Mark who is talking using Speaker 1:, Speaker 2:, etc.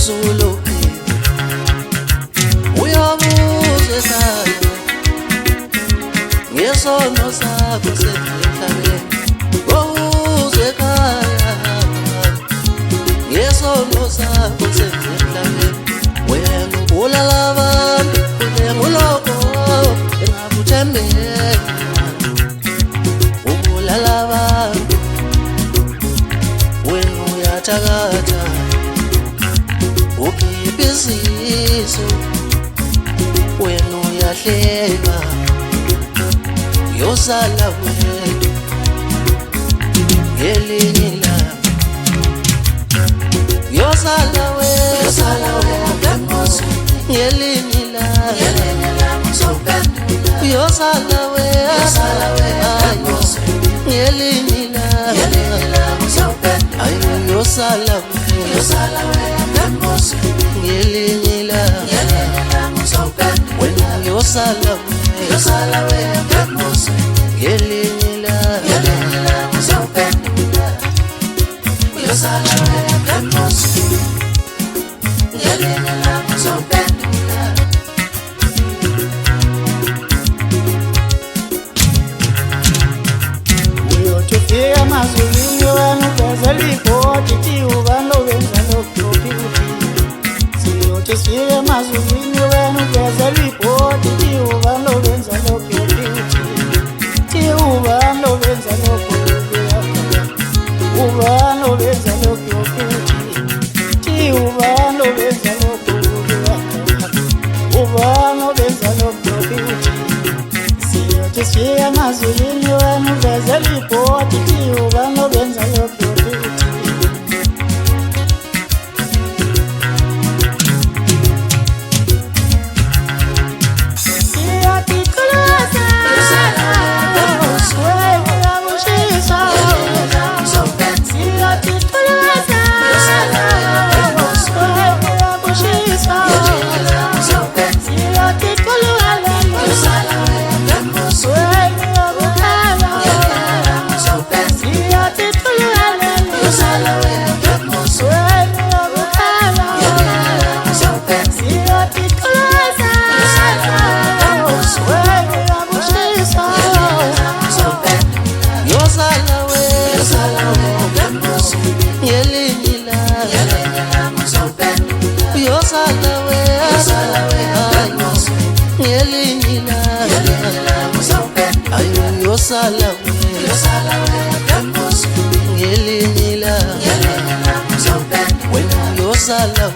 Speaker 1: usuluki uyabuza ekhaya ngesono sakho semhlabeni ubuza ekhaya ngesono sakho semhlabeni wena ubulala abantu uloko engakuthembeka ubulala abantu wena uyathakatha ukhipha isisu wena uyahleka yosala wedwa ngelinye ilanga yosala wedwa ngelinye ilanga yosala wedwa ngelinye ilanga ayo yosala wedwa ngelinye ilanga wena yosala wedwa ngelinye ilanga
Speaker 2: uyotufika mazulini wenu vezalipoti tiuvalo venzalokiopikuti siyotufika mazulini wenu vezalipoti tiuvalo venzalokiopikuti tiuvalo venzalokiopikuti uvalo venzalokiopikuti tiuvalo venzalokiopikuti uvalo venzalokiopikuti siyotufika mazulini wenu vezalipoti tiuvalo venzalokiopikuti
Speaker 1: yosala ngelinye ilanga wena yosala